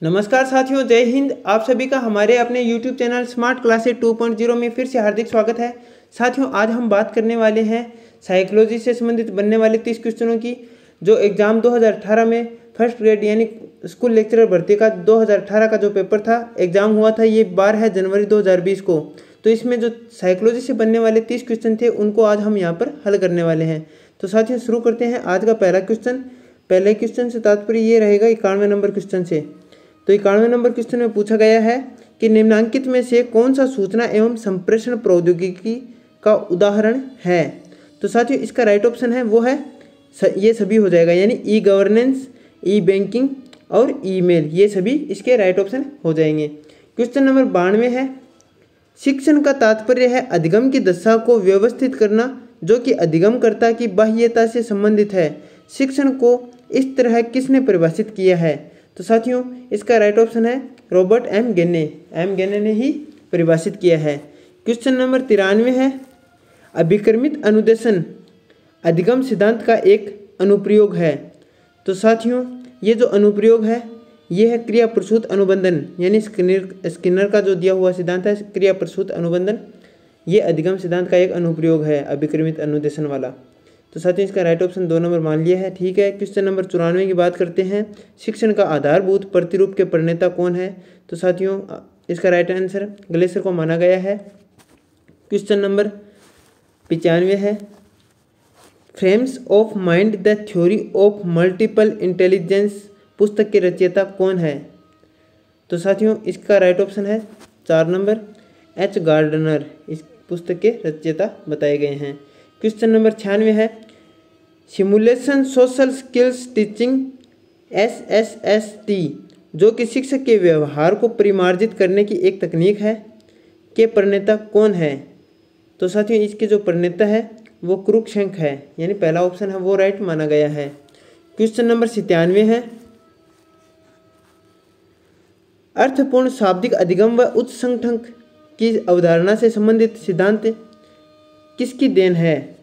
नमस्कार साथियों, जय हिंद। आप सभी का हमारे अपने YouTube चैनल स्मार्ट क्लासेस 2.0 में फिर से हार्दिक स्वागत है। साथियों, आज हम बात करने वाले हैं साइकोलॉजी से संबंधित बनने वाले 30 क्वेश्चनों की, जो एग्जाम 2018 में फर्स्ट ग्रेड यानी स्कूल लेक्चरर भर्ती का 2018 का जो पेपर था, एग्जाम हुआ था, ये बार है जनवरी 2020 को। तो इसमें जो साइकोलॉजी से बनने वाले 30 क्वेश्चन थे, उनको आज हम यहाँ पर हल करने वाले हैं। तो साथियों, शुरू करते हैं आज का पहला क्वेश्चन। पहले क्वेश्चन से तात्पर्य ये रहेगा 91 नंबर क्वेश्चन से। तो 91 नंबर क्वेश्चन में पूछा गया है कि निम्नांकित में से कौन सा सूचना एवं संप्रेषण प्रौद्योगिकी का उदाहरण है। तो साथियों, इसका राइट ऑप्शन है वो है ये सभी हो जाएगा, यानी ई गवर्नेंस, ई बैंकिंग और ईमेल, ये सभी इसके राइट ऑप्शन हो जाएंगे। क्वेश्चन नंबर 92 है, शिक्षण का तात्पर्य है अधिगम की दशा को व्यवस्थित करना जो कि अधिगमकर्ता की बाह्यता से संबंधित है। शिक्षण को इस तरह किसने परिभाषित किया है। तो साथियों, इसका राइट ऑप्शन है रॉबर्ट एम गेने ने ही परिभाषित किया है। क्वेश्चन नंबर 93 है, अभिक्रमित अनुदेशन अधिगम सिद्धांत का एक अनुप्रयोग है। तो साथियों, ये जो अनुप्रयोग है ये है क्रिया प्रसूत अनुबंधन, यानी स्किनर का जो दिया हुआ सिद्धांत है क्रिया प्रसूत अनुबंधन, ये अधिगम सिद्धांत का एक अनुप्रयोग है अभिक्रमित अनुदेशन वाला। तो साथियों, इसका राइट ऑप्शन 2 नंबर मान लिया है। ठीक है, क्वेश्चन नंबर 94 की बात करते हैं, शिक्षण का आधारभूत प्रतिरूप के प्रणेता कौन है। तो साथियों, इसका राइट आंसर ग्लेसर को माना गया है। क्वेश्चन नंबर 95 है, frames of mind the theory of multiple intelligence पुस्तक के रचयिता कौन है। तो साथियों, इसका राइट ऑप्शन है 4 नंबर एच गार्डनर, इस पुस्तक के रचयिता बताए गए हैं। क्वेश्चन नंबर 96 है, simulation social skills teaching SSST जो कि शिक्षक के व्यवहार को परिमार्जित करने की एक तकनीक है, के प्रणेता कौन है। तो साथियों, इसके जो प्रणेता है वो क्रुकशेंक है, यानी पहला ऑप्शन है वो राइट माना गया है। क्वेश्चन नंबर 97 है, अर्थपूर्ण शाब्दिक अधिगम व उच्च संगठन की अवधारणा से संबंधित सिद्धांत किसकी देन है।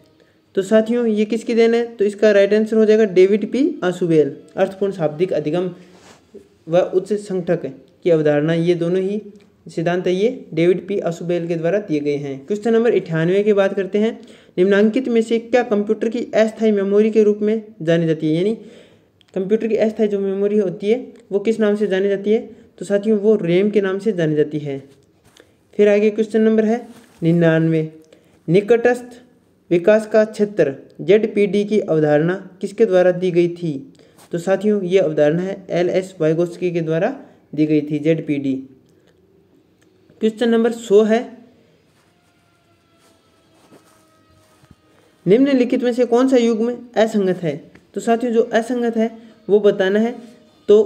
तो साथियों, ये किसकी देन है। तो इसका राइट आंसर हो जाएगा डेविड पी आशुबेल। अर्थपूर्ण शाब्दिक अधिगम व उच्च संगठक की अवधारणा, ये दोनों ही सिद्धांत है ये डेविड पी आशुबेल के द्वारा दिए गए हैं। क्वेश्चन नंबर 98 की बात करते हैं, निम्नांकित में से क्या कंप्यूटर की अस्थायी मेमोरी के रूप में जानी जाती है, यानी कंप्यूटर की अस्थायी जो मेमोरी होती है वो किस नाम से जानी जाती है। तो साथियों, वो रैम के नाम से जानी जाती है। फिर आगे क्वेश्चन नंबर है 99, निकटस्थ विकास का क्षेत्र ZPD की अवधारणा किसके द्वारा दी गई थी। तो साथियों, ये अवधारणा है LS वाइगोत्स्की के द्वारा दी गई थी ZPD। क्वेश्चन नंबर 100 है, निम्नलिखित में से कौन सा युग्म असंगत है। तो साथियों, जो असंगत है वो बताना है। तो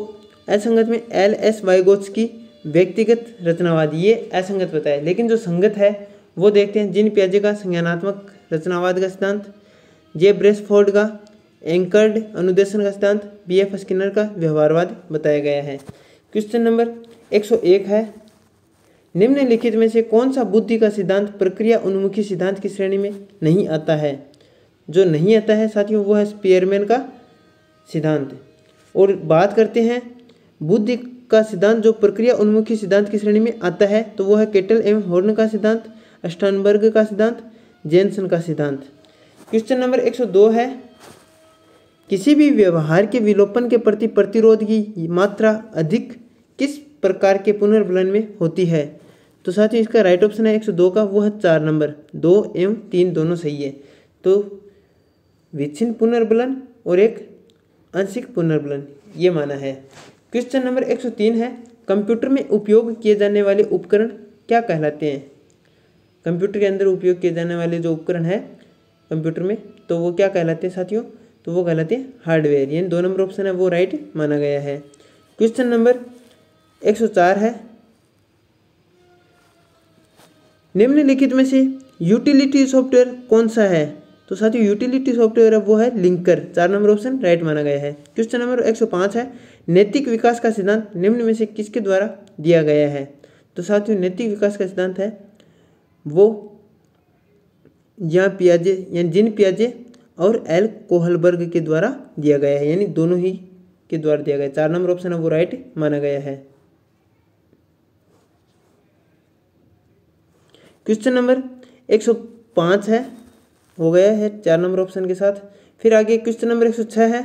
असंगत में LS वाइगोत्स्की व्यक्तिगत रचनावाद, ये असंगत बताया, लेकिन जो संगत है वो देखते हैं जीन पियाजे का संज्ञानात्मक रचनावाद का सिद्धांत, जे ब्रेसफोर्ड का एंकर्ड अनुदेशन का सिद्धांत, BF स्किनर का व्यवहारवाद बताया गया है। क्वेश्चन नंबर 101 है, निम्नलिखित में से कौन सा बुद्धि का सिद्धांत प्रक्रिया उन्मुखी सिद्धांत की श्रेणी में नहीं आता है। जो नहीं आता है साथियों वो है स्पीयरमैन का सिद्धांत। और बात करते हैं बुद्धि का सिद्धांत जो प्रक्रिया उन्मुखी सिद्धांत की श्रेणी में आता है, तो वो है केटल एवं हॉर्न का सिद्धांत, स्टर्नबर्ग का सिद्धांत, जेनसन का सिद्धांत। क्वेश्चन नंबर 102 है, किसी भी व्यवहार के विलोपन के प्रति प्रतिरोध की मात्रा अधिक किस प्रकार के पुनर्बलन में होती है। तो साथियों, इसका राइट ऑप्शन है 102 का, वो है 4 नंबर, 2 एवं 3 दोनों सही है। तो विच्छिन्न पुनर्बलन और एक आंशिक पुनर्बलन, ये माना है। क्वेश्चन नंबर 103 है, कंप्यूटर में उपयोग किए जाने वाले उपकरण क्या कहलाते हैं। कंप्यूटर के अंदर उपयोग किए जाने वाले जो उपकरण है कंप्यूटर में, तो वो क्या कहलाते हैं साथियों। तो वो कहलाते हैं हार्डवेयर, यानी 2 नंबर ऑप्शन है वो राइट माना गया है। क्वेश्चन नंबर 104 है, निम्नलिखित में से यूटिलिटी सॉफ्टवेयर कौन सा है। तो साथियों, यूटिलिटी सॉफ्टवेयर है वो है लिंकर, 4 नंबर ऑप्शन राइट माना गया है। क्वेश्चन नंबर 105 है, नैतिक विकास का सिद्धांत निम्न में से किसके द्वारा दिया गया है। तो साथियों, नैतिक विकास का सिद्धांत है वो जीन पियाजे और एल कोहलबर्ग के द्वारा दिया गया है, यानी दोनों ही के द्वारा दिया गया। 4 नंबर ऑप्शन है वो राइट माना गया है। क्वेश्चन नंबर 105 है, हो गया है 4 नंबर ऑप्शन के साथ। फिर आगे क्वेश्चन नंबर 106 है,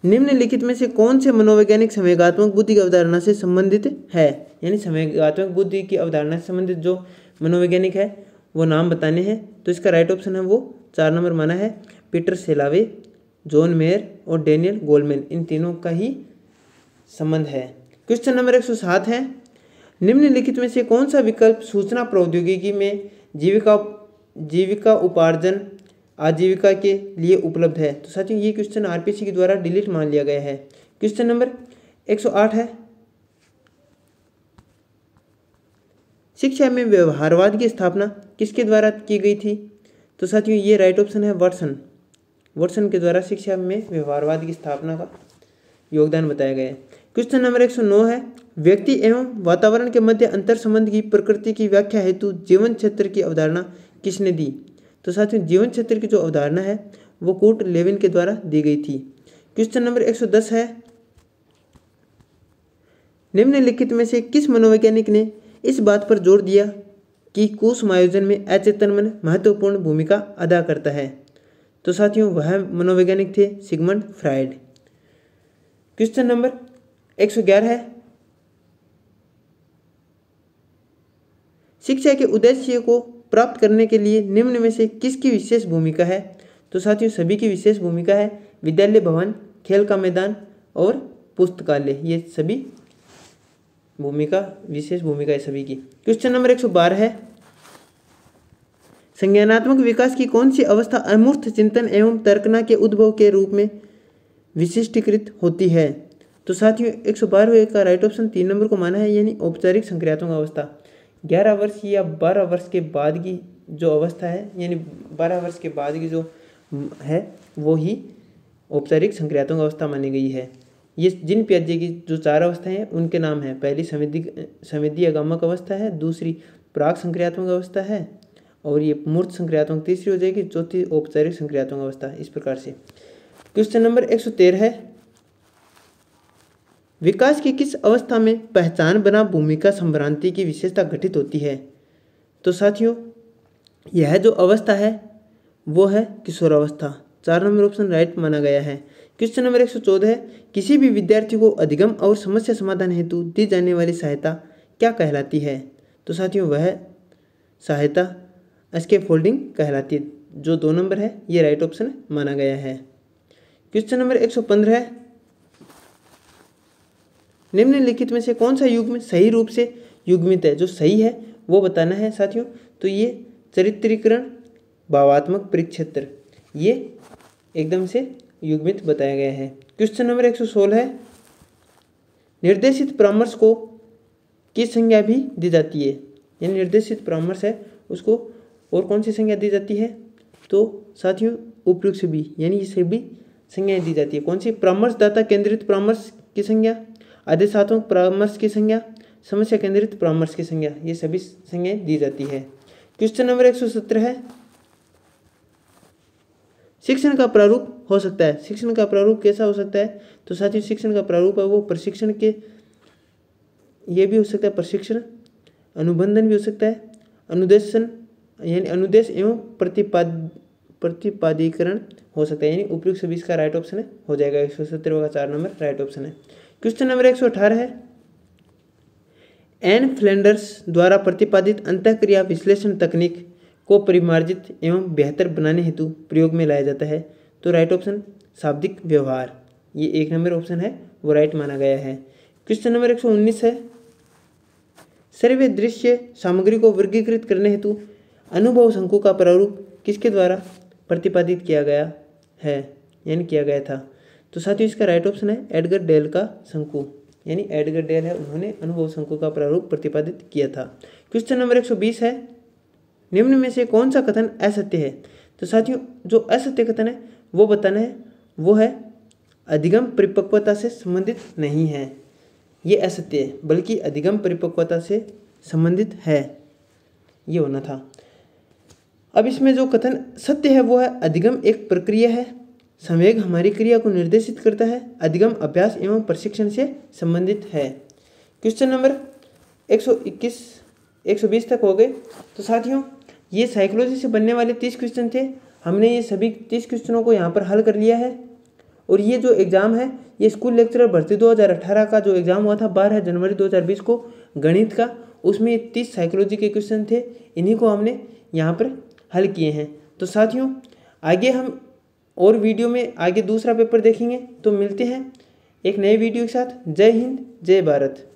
निम्नलिखित में से कौन से मनोवैज्ञानिक संवेगात्मक बुद्धि की अवधारणा से संबंधित है। यानी संवेगात्मक बुद्धि की अवधारणा से संबंधित जो मनोवैज्ञानिक है वो नाम बताने हैं। तो इसका राइट ऑप्शन है वो 4 नंबर माना है पीटर सेलावे, जॉन मेयर और डेनियल गोलमैन, इन तीनों का ही संबंध है। क्वेश्चन नंबर 107 है, निम्नलिखित में से कौन सा विकल्प सूचना प्रौद्योगिकी में जीविका उपार्जन आजीविका के लिए उपलब्ध है। तो साथियों ये क्वेश्चन आरपीसी के द्वारा डिलीट मान लिया गया है। क्वेश्चन नंबर 108 है, शिक्षा में व्यवहारवाद की स्थापना किसके द्वारा की गई थी। तो साथियों ये राइट ऑप्शन है वाटसन के द्वारा शिक्षा में व्यवहारवाद की स्थापना का योगदान बताया गया है। क्वेश्चन नंबर 109 है, व्यक्ति एवं वातावरण के मध्य अंतर संबंध की प्रकृति की व्याख्या हेतु जीवन क्षेत्र की अवधारणा किसने दी। तो साथियों जीवन क्षेत्र की जो अवधारणा है वो कूट लेविन के द्वारा दी गई थी। क्वेश्चन नंबर 110 है, निम्नलिखित में से किस मनोवैज्ञानिक ने इस बात पर जोर दिया कि कुसमायोजन में अचेतन मन महत्वपूर्ण भूमिका अदा करता है। तो साथियों वह मनोवैज्ञानिक थे सिगमंड फ्रायड। क्वेश्चन नंबर 111 है, शिक्षा के उद्देश्य को प्राप्त करने के लिए निम्न में से किसकी विशेष भूमिका है। तो साथियों सभी की विशेष भूमिका है, विद्यालय भवन, खेल का मैदान और पुस्तकालय, ये सभी विशेष भूमिका है सभी की। क्वेश्चन नंबर 112 है, संज्ञानात्मक विकास की कौन सी अवस्था अमूर्त चिंतन एवं तर्कना के उद्भव के रूप में विशिष्टीकृत होती है। तो साथियों 112 का राइट ऑप्शन 3 नंबर को माना है, यानी औपचारिक संक्रियात्मक अवस्था। 11 वर्ष या 12 वर्ष के बाद की जो अवस्था है, यानी 12 वर्ष के बाद की जो है वो ही औपचारिक संक्रियात्मक अवस्था मानी गई है। ये जिन पियाजे की जो 4 अवस्थाएं हैं उनके नाम है, पहली संवेदी आगमक अवस्था है, दूसरी प्राक संक्रियात्मक अवस्था है और ये मूर्त संक्रियात्मक तीसरी हो जाएगी, चौथी औपचारिक संक्रियात्मक अवस्था। इस प्रकार से क्वेश्चन नंबर 113 है, विकास की किस अवस्था में पहचान बना भूमिका संभ्रांति की विशेषता घटित होती है। तो साथियों यह जो अवस्था है वो है किशोरावस्था। 4 नंबर ऑप्शन राइट माना गया है। क्वेश्चन नंबर 114 है, किसी भी विद्यार्थी को अधिगम और समस्या समाधान हेतु दी जाने वाली सहायता क्या कहलाती है। तो साथियों वह सहायता स्कैफोल्डिंग कहलाती है। जो 2 नंबर है ये राइट ऑप्शन माना गया है। क्वेश्चन नंबर 115 है, निम्नलिखित में से कौन सा युग्म सही रूप से युग्मित है। जो सही है वो बताना है साथियों। तो ये चरित्रीकरण भावात्मक परिक्षेत्र ये एकदम से युग्मित बताया गया है। क्वेश्चन नंबर 116 है, निर्देशित परामर्श को किस संज्ञा भी दी जाती है। यानी निर्देशित परामर्श है उसको और कौन सी संज्ञा दी जाती है। तो साथियों उपयुक्त सभी, यानी ये सभी संज्ञाएं दी जाती है। कौन सी, परामर्शदाता केंद्रित परामर्श की संज्ञा, आदेशात्मक परामर्श की संज्ञा, समस्या केंद्रित परामर्श की संज्ञा, ये सभी संज्ञाएं दी जाती है। क्वेश्चन नंबर 117 है, शिक्षण का प्रारूप हो सकता है। शिक्षण का प्रारूप कैसा हो सकता है। तो साथियों शिक्षण का प्रारूप है वो प्रशिक्षण के, ये भी हो सकता है प्रशिक्षण, अनुबंधन भी हो सकता है, अनुदेशन यानी अनुदेश एवं प्रतिपादीकरण हो सकता है। यानी उपयुक्त सभी इसका राइट ऑप्शन हो जाएगा। 117 का 4 नंबर राइट ऑप्शन है। क्वेश्चन नंबर 118 है, एन फ्लैंडर्स द्वारा प्रतिपादित अंतःक्रिया विश्लेषण तकनीक को परिमार्जित एवं बेहतर बनाने हेतु प्रयोग में लाया जाता है। तो राइट ऑप्शन शाब्दिक व्यवहार, ये 1 नंबर ऑप्शन है वो राइट माना गया है। क्वेश्चन नंबर 119 है, सर्वे दृश्य सामग्री को वर्गीकृत करने हेतु अनुभव शंकु का प्रारूप किसके द्वारा प्रतिपादित किया गया है, यानी किया गया था। तो साथियों इसका राइट ऑप्शन है एडगर डेल का शंकु, यानी एडगर डेल है उन्होंने अनुभव शंकु का प्रारूप प्रतिपादित किया था। क्वेश्चन नंबर 120 है, निम्न में से कौन सा कथन असत्य है। तो साथियों जो असत्य कथन है वो बताना है, वो है अधिगम परिपक्वता से संबंधित नहीं है, ये असत्य है, बल्कि अधिगम परिपक्वता से संबंधित है, ये होना था। अब इसमें जो कथन सत्य है वो है अधिगम एक प्रक्रिया है, संवेग हमारी क्रिया को निर्देशित करता है, अधिगम अभ्यास एवं प्रशिक्षण से संबंधित है। क्वेश्चन नंबर 121 120 तक हो गए। तो साथियों ये साइकोलॉजी से बनने वाले 30 क्वेश्चन थे। हमने ये सभी 30 क्वेश्चनों को यहाँ पर हल कर लिया है। और ये जो एग्ज़ाम है ये स्कूल लेक्चरर भर्ती 2018 का जो एग्ज़ाम हुआ था 12 जनवरी 2020 को गणित का, उसमें 30 साइकोलॉजी के क्वेश्चन थे। इन्हीं को हमने यहाँ पर हल किए हैं। तो साथियों आगे हम और वीडियो में आगे दूसरा पेपर देखेंगे। तो मिलते हैं एक नए वीडियो के साथ। जय हिंद, जय भारत।